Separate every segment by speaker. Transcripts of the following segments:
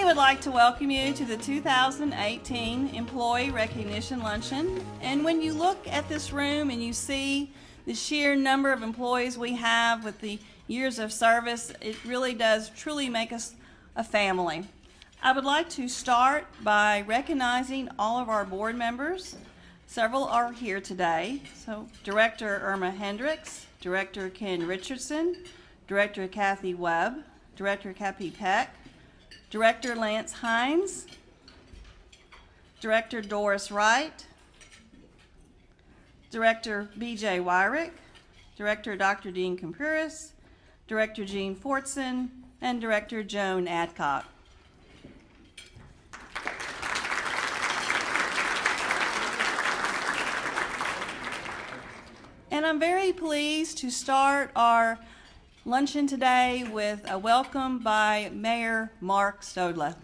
Speaker 1: would like to welcome you to the 2018 Employee Recognition Luncheon. And when you look at this room and you see the sheer number of employees we have with the years of service, it really does truly make us a family. I would like to start by recognizing all of our board members. Several are here today. So Director Irma Hendricks, Director Ken Richardson, Director Kathy Webb, Director Cappy Peck, Director Lance Hines, Director Doris Wright, Director B.J. Wyrick, Director Dr. Dean Compuris, Director Jean Fortson, and Director Joan Adcock. And I'm very pleased to start our luncheon today with a welcome by Mayor Mark Stodla.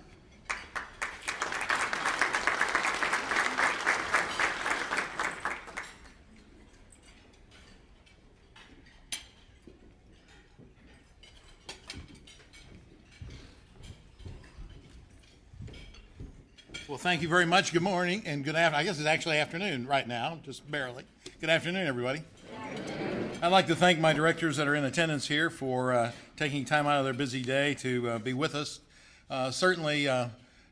Speaker 2: Well, thank you very much. Good morning and good afternoon. I guess it's actually afternoon right now, just barely. Good afternoon, everybody. I'd like to thank my directors that are in attendance here for taking time out of their busy day to be with us. Certainly,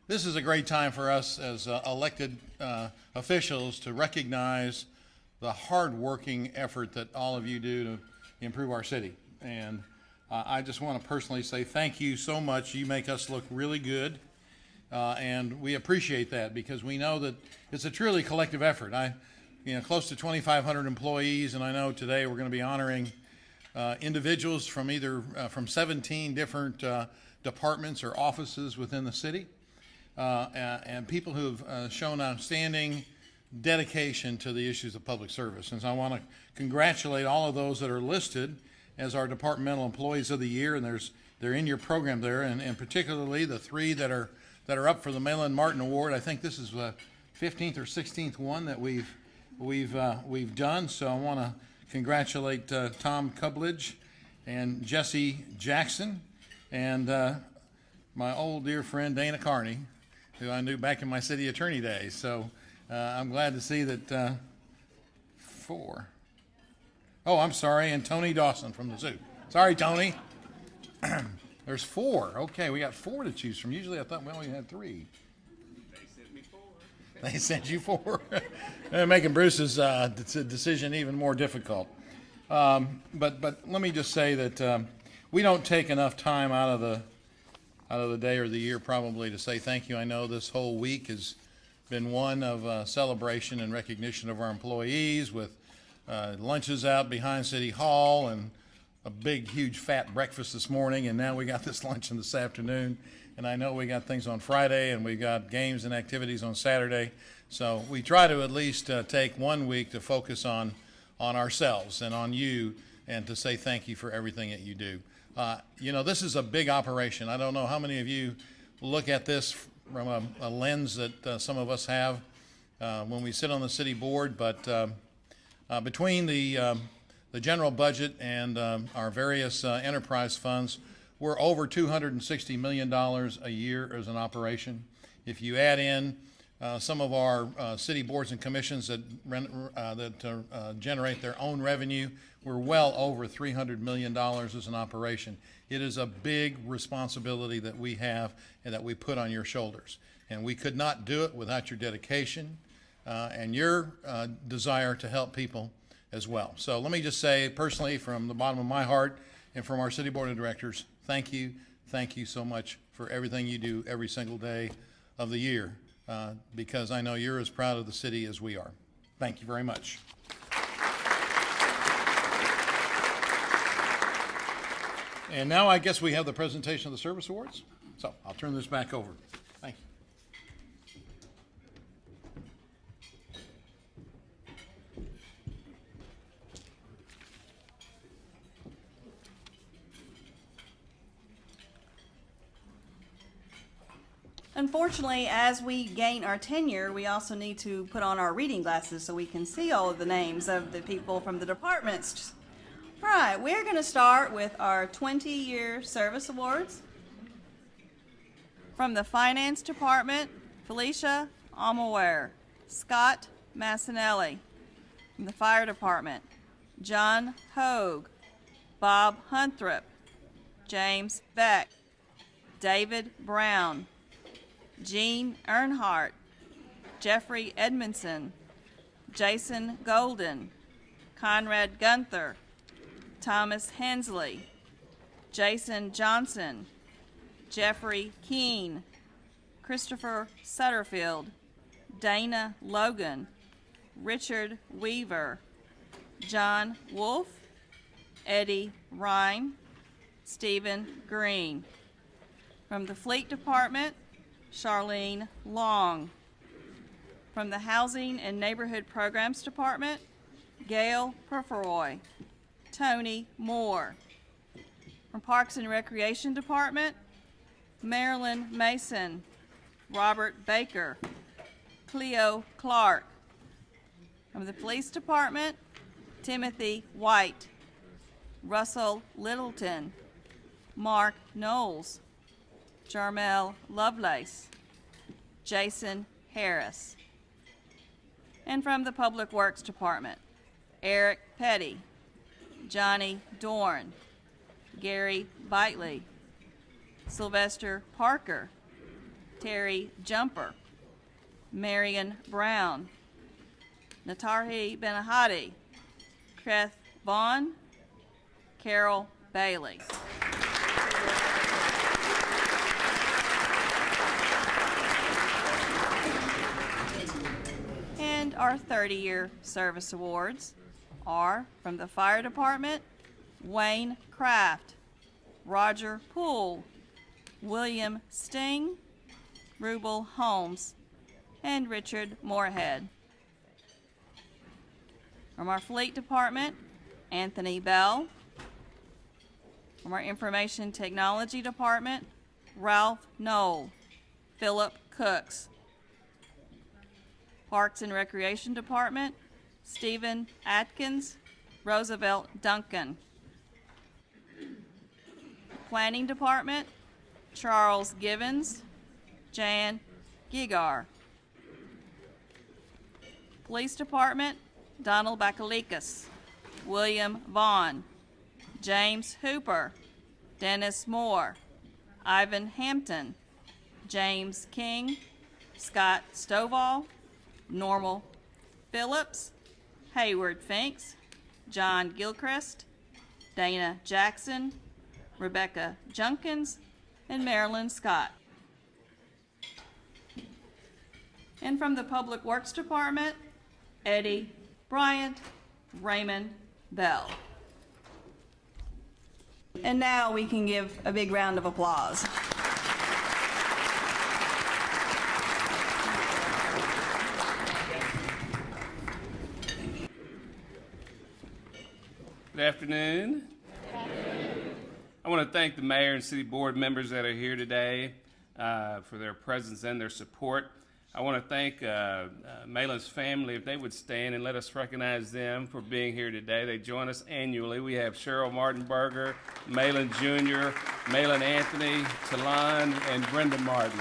Speaker 2: this is a great time for us as elected officials to recognize the hard-working effort that all of you do to improve our city. And I just want to personally say thank you so much. You make us look really good. And we appreciate that because we know that it's a truly collective effort. Close to 2,500 employees, and I know today we're going to be honoring individuals from from 17 different departments or offices within the city, and people who have shown outstanding dedication to the issues of public service. And so I want to congratulate all of those that are listed as our departmental employees of the year, and they're in your program there, and particularly the three that are up for the Malin Martin Award. I think this is the 15th or 16th one that we've done. So I want to congratulate Tom Cubledge and Jesse Jackson and my old dear friend Dana Carney, who I knew back in my city attorney days. So I'm glad to see that four. Oh, I'm sorry, and Tony Dawson from the zoo. Sorry, Tony. There's four. Okay, we got four to choose from. Usually I thought we only had three.
Speaker 3: They sent me four.
Speaker 2: They sent you four. Making Bruce's decision even more difficult. But let me just say that we don't take enough time out of the day or the year probably to say thank you. I know this whole week has been one of celebration and recognition of our employees with lunches out behind City Hall and a big, huge, fat breakfast this morning, and now we got this luncheon this afternoon. And I know we got things on Friday, and we got games and activities on Saturday. So we try to at least take 1 week to focus on ourselves and on you, and to say thank you for everything that you do. This is a big operation. I don't know how many of you look at this from a lens that some of us have when we sit on the city board, but between the general budget and our various enterprise funds, we're over $260 million a year as an operation. If you add in some of our city boards and commissions that generate their own revenue, we're well over $300 million as an operation. It is a big responsibility that we have and that we put on your shoulders. And we could not do it without your dedication and your desire to help people as well. So let me just say personally from the bottom of my heart and from our city board of directors, thank you so much for everything you do every single day of the year, because I know you're as proud of the city as we are. Thank you very much. And now I guess we have the presentation of the service awards. So I'll turn this back over. Thank you.
Speaker 1: Unfortunately, as we gain our tenure, we also need to put on our reading glasses so we can see all of the names of the people from the departments. All right, we're going to start with our 20-year service awards. From the Finance Department, Felicia Almaware, Scott Massinelli. From the Fire Department, John Hogue, Bob Hunthrop, James Beck, David Brown, Jean Earnhardt, Jeffrey Edmondson, Jason Golden, Conrad Gunther, Thomas Hensley, Jason Johnson, Jeffrey Keene, Christopher Sutterfield, Dana Logan, Richard Weaver, John Wolf, Eddie Rhine, Stephen Green. From the Fleet Department, Charlene Long. From the Housing and Neighborhood Programs Department, Gail Purferoy, Tony Moore. From Parks and Recreation Department, Marilyn Mason, Robert Baker, Cleo Clark. From the Police Department, Timothy White, Russell Littleton, Mark Knowles, Jarmel Lovelace, Jason Harris. And from the Public Works Department, Eric Petty, Johnny Dorn, Gary Bitely, Sylvester Parker, Terry Jumper, Marion Brown, Natarhi Benahadi, Kreth Vaughn, Carol Bailey. And our 30-year service awards are from the Fire Department, Wayne Kraft, Roger Poole, William Sting, Rubel Holmes, and Richard Moorhead. From our Fleet Department, Anthony Bell. From our Information Technology Department, Ralph Knoll, Philip Cooks. Parks and Recreation Department, Stephen Atkins, Roosevelt Duncan. Planning Department, Charles Givens, Jan Gigar. Police Department, Donald Bakalikas, William Vaughn, James Hooper, Dennis Moore, Ivan Hampton, James King, Scott Stovall, Normal Phillips, Hayward Finks, John Gilchrist, Dana Jackson, Rebecca Junkins, and Marilyn Scott. And from the Public Works Department, Eddie Bryant, Raymond Bell. And now we can give a big round of applause.
Speaker 3: Good afternoon. I want to thank the mayor and city board members that are here today for their presence and their support. I want to thank Malin's family, if they would stand and let us recognize them for being here today. They join us annually. We have Cheryl Martinberger, Malin Jr., Malin Anthony, Talon, and Brenda Martin.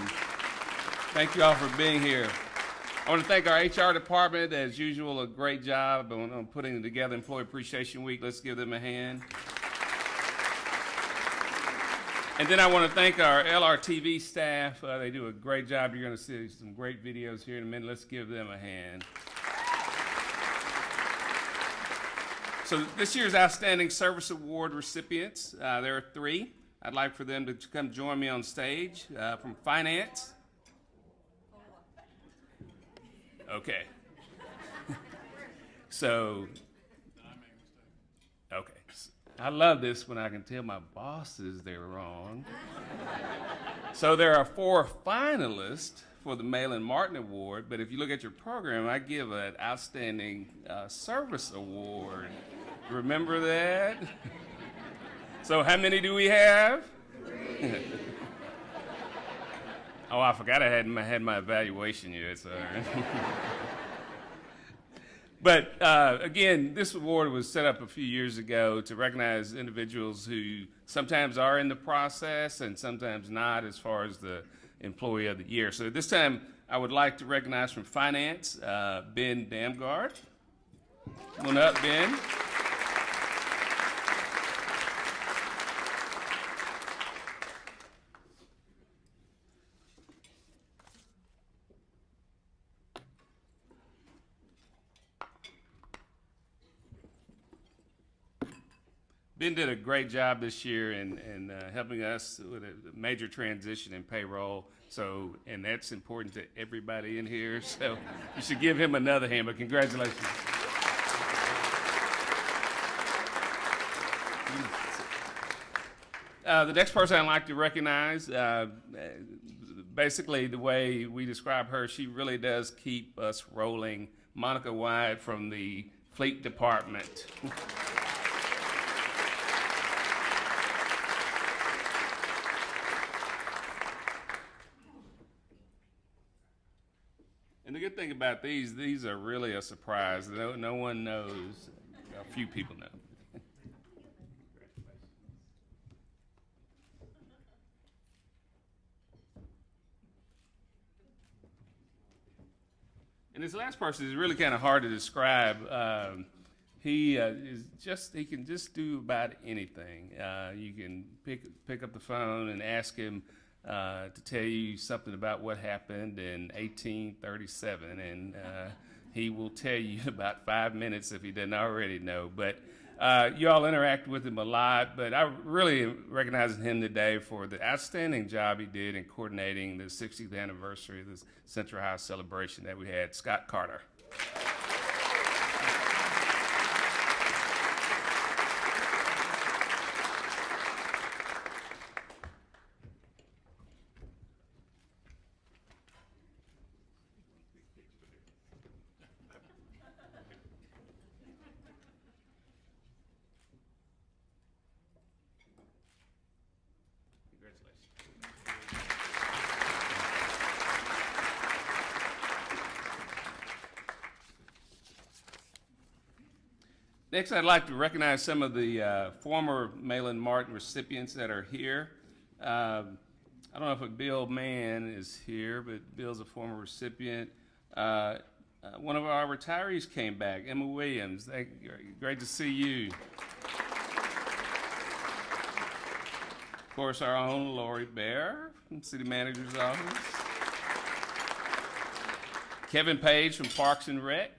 Speaker 3: Thank you all for being here. I want to thank our HR department, as usual, a great job on putting together Employee Appreciation Week. Let's give them a hand. And then I want to thank our LRTV staff. They do a great job. You're going to see some great videos here in a minute. Let's give them a hand. So this year's Outstanding Service Award recipients, there are 3. I'd like for them to come join me on stage. From Finance. Okay. So, okay. I love this when I can tell my bosses they're wrong. So there are 4 finalists for the Malin Martin Award, but if you look at your program, I give an Outstanding Service Award. Remember that? So how many do we have? 3. Oh, I forgot I hadn't had my evaluation yet, so. But again, this award was set up a few years ago to recognize individuals who sometimes are in the process and sometimes not as far as the Employee of the Year. So at this time, I would like to recognize from Finance, Ben Damgard. Come on up, Ben. Ben did a great job this year in helping us with a major transition in payroll. So, and that's important to everybody in here. So, you should give him another hand. But congratulations. The next person I'd like to recognize, basically the way we describe her, she really does keep us rolling. Monica Wyatt from the Fleet Department. And the good thing about these are really a surprise. No one knows. A few people know. And this last person is really kind of hard to describe. He can just do about anything. You can pick up the phone and ask him to tell you something about what happened in 1837, and he will tell you about 5 minutes if he doesn't already know. But you all interact with him a lot, but I really recognize him today for the outstanding job he did in coordinating the 60th anniversary of the Central High celebration that we had. Scott Carter. Next, I'd like to recognize some of the former Malin Martin recipients that are here. I don't know if Bill Mann is here, but Bill's a former recipient. One of our retirees came back, Emma Williams. Great to see you. Of course, our own Lori Bear from City Manager's Office. Kevin Page from Parks and Rec.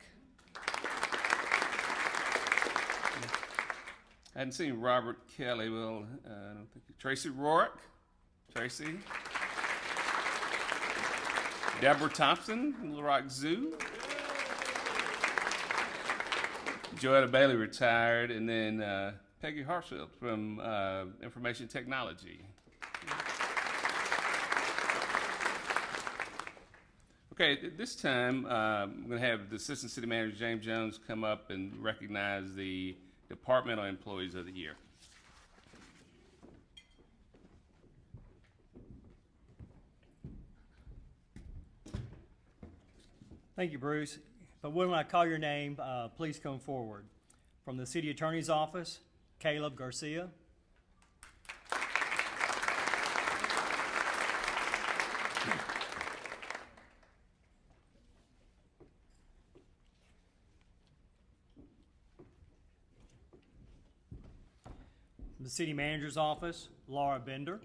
Speaker 3: I hadn't seen Robert Kelly. Well, I don't think Tracy Rourke. Tracy. Deborah Thompson from Little Rock Zoo. Joetta Bailey retired, and then Peggy Hartsfield from Information Technology. Okay, at this time, I'm going to have the Assistant City Manager, James Jones, come up and recognize the Departmental Employees of the Year.
Speaker 4: Thank you, Bruce. But when I call your name, please come forward. From the City Attorney's Office, Caleb Garcia. From the City Manager's Office, Laura Bender.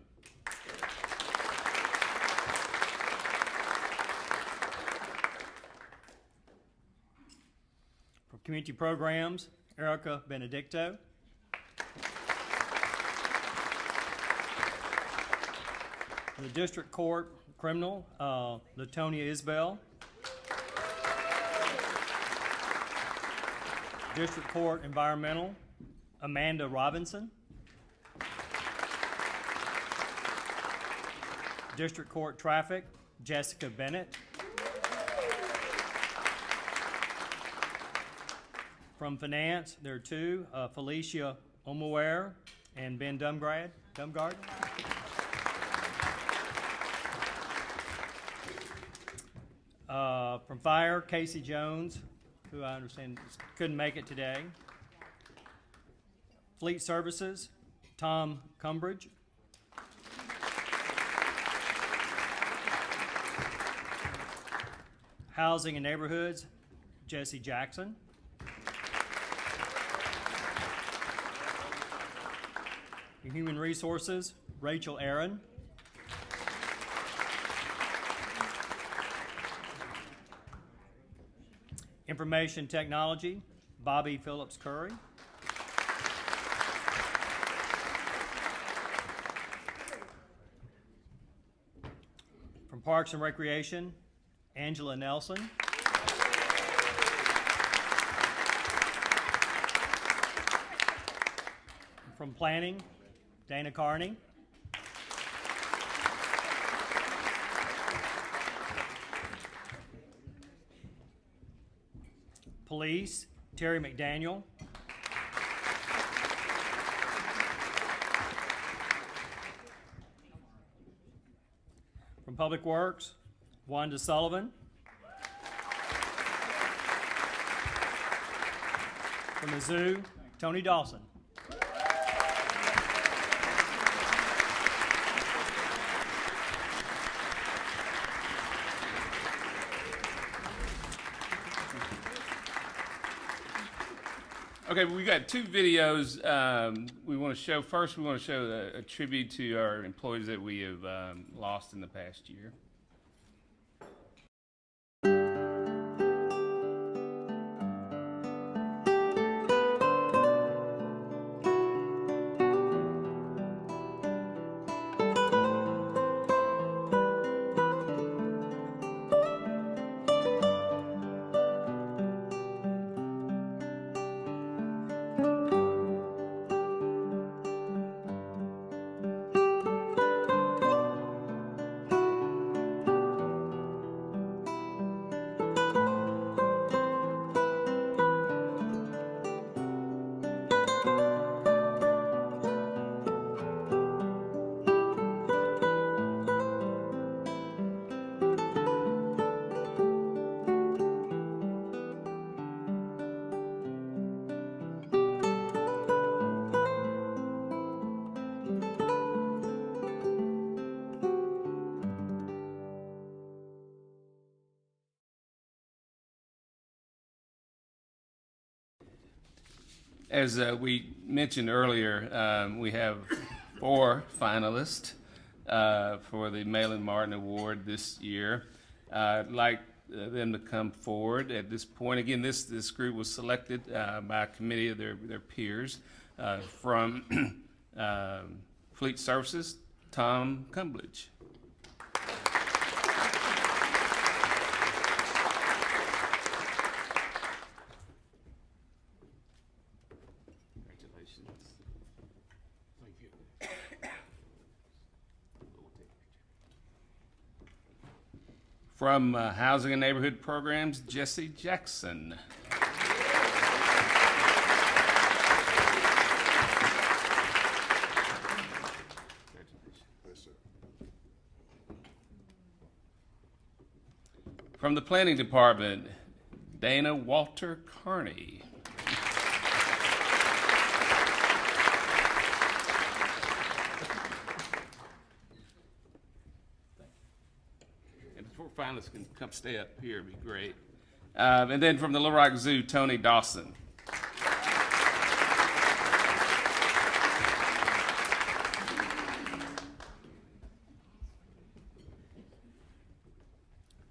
Speaker 4: From Community Programs, Erica Benedicto. From the District Court Criminal, Latonia Isbell. District Court Environmental, Amanda Robinson. District Court Traffic, Jessica Bennett. From Finance, there are two, Felicia Omaware and Ben Dumgard. From Fire, Casey Jones, who I understand couldn't make it today. Fleet Services, Tom Cumbridge. Housing and Neighborhoods, Jesse Jackson. Human Resources, Rachel Aaron. Information Technology, Bobby Phillips Curry. From Parks and Recreation, Angela Nelson. From Planning, Dana Carney. Police, Terry McDaniel. From Public Works, Wanda Sullivan. From the Zoo, Tony Dawson.
Speaker 3: Okay, we got two videos we want to show. First, we want to show a tribute to our employees that we have lost in the past year. As we mentioned earlier, we have 4 finalists for the Malin Martin Award this year. I'd like them to come forward at this point. Again, this group was selected by a committee of their peers from Fleet Services, Tom Cumbledge. From Housing and Neighborhood Programs, Jesse Jackson. From the Planning Department, Dana Walter Carney. Finalists can come stay up here, it'd be great. And then from the Little Rock Zoo, Tony Dawson.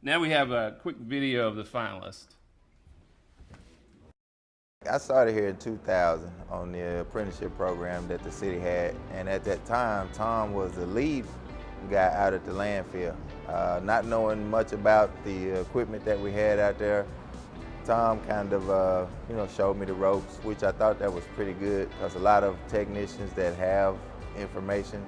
Speaker 3: Now we have a quick video of the finalists.
Speaker 5: I started here in 2000 on the apprenticeship program that the city had, and at that time, Tom was the lead guy out at the landfill. Not knowing much about the equipment that we had out there, Tom kind of showed me the ropes, which I thought that was pretty good, because a lot of technicians that have information,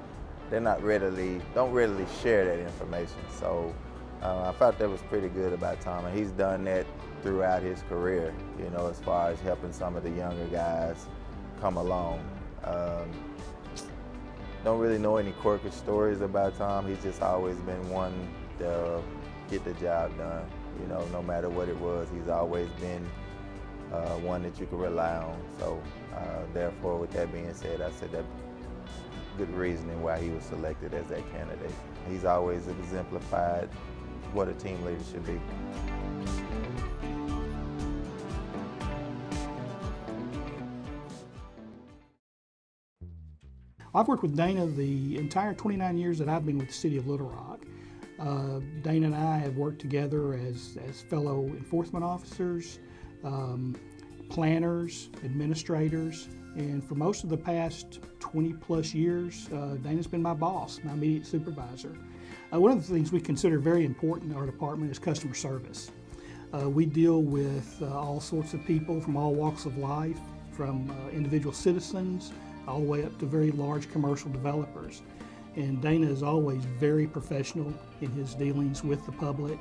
Speaker 5: don't readily share that information. So I thought that was pretty good about Tom, and he's done that throughout his career, as far as helping some of the younger guys come along. Don't really know any quirky stories about Tom. He's just always been one to get the job done. No matter what it was, he's always been one that you can rely on. So therefore, with that being said, I said that good reasoning why he was selected as that candidate. He's always exemplified what a team leader should be.
Speaker 6: I've worked with Dana the entire 29 years that I've been with the City of Little Rock. Dana and I have worked together as fellow enforcement officers, planners, administrators, and for most of the past 20 plus years, Dana's been my boss, my immediate supervisor. One of the things we consider very important in our department is customer service. We deal with all sorts of people from all walks of life, from individual citizens all the way up to very large commercial developers. And Dana is always very professional in his dealings with the public.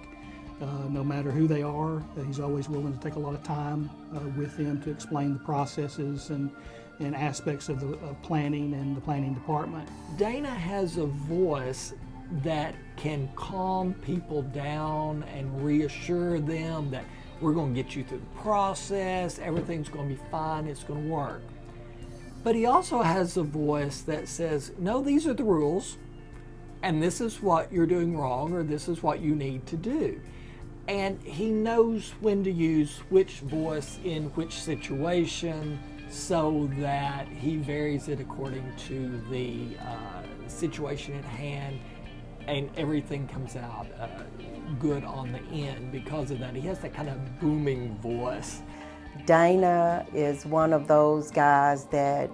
Speaker 6: No matter who they are, he's always willing to take a lot of time with them to explain the processes and aspects of the planning and the planning department.
Speaker 7: Dana has a voice that can calm people down and reassure them that we're going to get you through the process, everything's going to be fine, it's going to work. But he also has a voice that says, no, these are the rules, and this is what you're doing wrong, or this is what you need to do. And he knows when to use which voice in which situation so that he varies it according to the situation at hand, and everything comes out good on the end because of that. He has that kind of booming voice.
Speaker 8: Dana is one of those guys that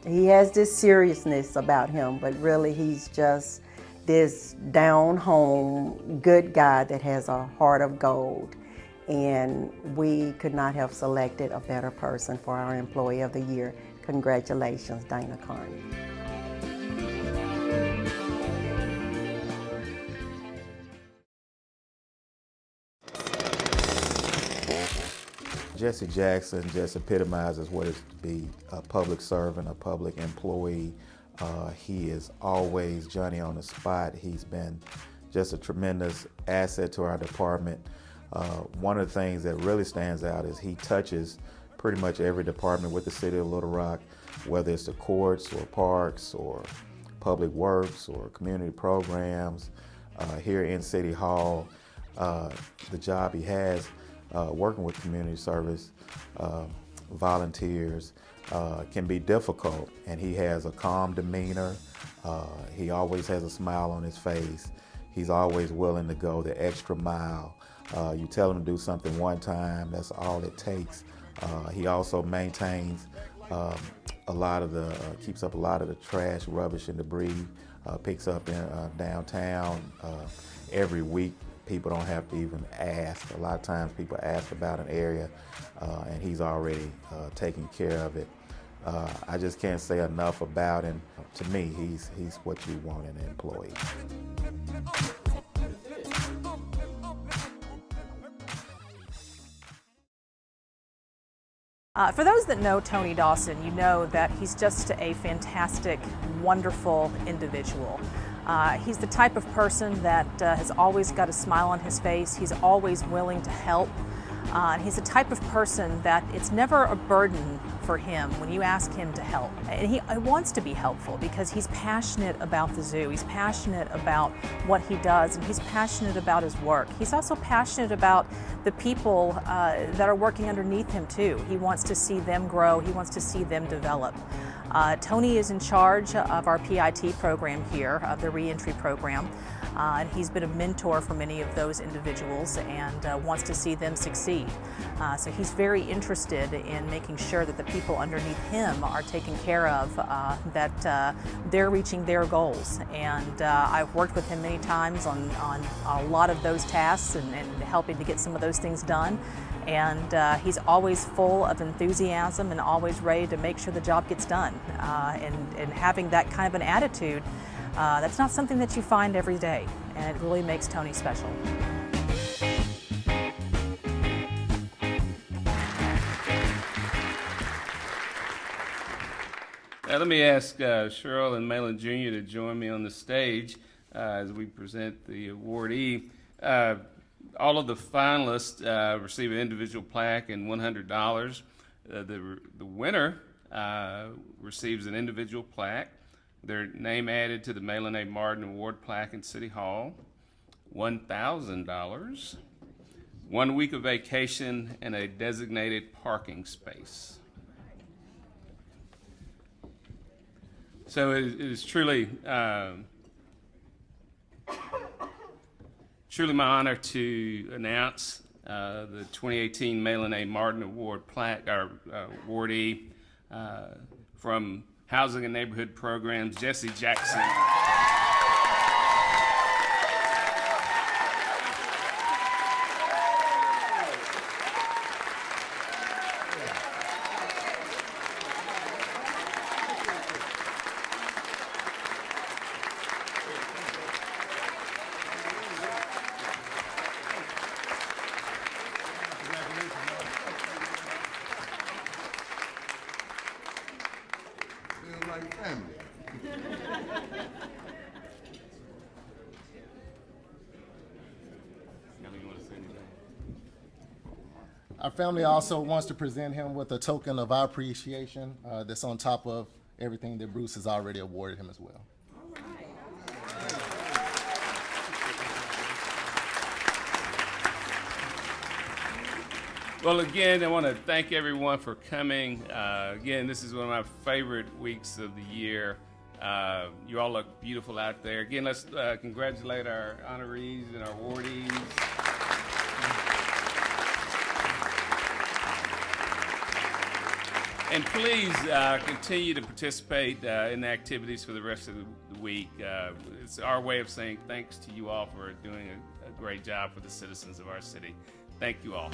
Speaker 8: he has this seriousness about him, but really he's just this down-home good guy that has a heart of gold. And we could not have selected a better person for our Employee of the Year. Congratulations, Dana Carney.
Speaker 5: Jesse Jackson just epitomizes what it is to be a public servant, a public employee. He is always Johnny on the spot. He's been just a tremendous asset to our department. One of the things that really stands out is he touches pretty much every department with the City of Little Rock, whether it's the courts or parks or public works or community programs here in City Hall. The job he has working with community service volunteers can be difficult, and he has a calm demeanor. He always has a smile on his face. He's always willing to go the extra mile. You tell him to do something one time, that's all it takes. He also maintains a lot of the, keeps up a lot of the trash, rubbish, and debris, picks up in downtown every week. People don't have to even ask. A lot of times people ask about an area and he's already taking care of it. I just can't say enough about him. To me, he's what you want in an employee.
Speaker 9: For those that know Tony Dawson, you know that he's just a fantastic, wonderful individual. He's the type of person that has always got a smile on his face. He's always willing to help. And he's the type of person that it's never a burden for him when you ask him to help. And he wants to be helpful because he's passionate about the zoo. He's passionate about what he does, and he's passionate about his work. He's also passionate about the people that are working underneath him too. He wants to see them grow. He wants to see them develop. Tony is in charge of our PIT program here, of the reentry program. And he's been a mentor for many of those individuals and wants to see them succeed. So he's very interested in making sure that the people underneath him are taken care of, that they're reaching their goals. And I've worked with him many times on a lot of those tasks and helping to get some of those things done. And he's always full of enthusiasm and always ready to make sure the job gets done. And having that kind of an attitude, that's not something that you find every day, and it really makes Tony special.
Speaker 3: Let me ask Cheryl and Malin Jr. to join me on the stage as we present the awardee. All of the finalists receive an individual plaque and $100. The winner receives an individual plaque, their name added to the Malin A. Martin Award plaque in City Hall, $1,000, 1 week of vacation, and a designated parking space. So it is truly, truly my honor to announce the 2018 Malin A. Martin Award plaque, our awardee from Housing and Neighborhood Programs, Jesse Jackson.
Speaker 2: Feels like family.
Speaker 10: Our family also wants to present him with a token of our appreciation that's on top of everything that Bruce has already awarded him as well.
Speaker 3: Well, again, I want to thank everyone for coming. Again, this is one of my favorite weeks of the year. You all look beautiful out there. Again, let's congratulate our honorees and our awardees. And please continue to participate in the activities for the rest of the week. It's our way of saying thanks to you all for doing a great job for the citizens of our city. Thank you all.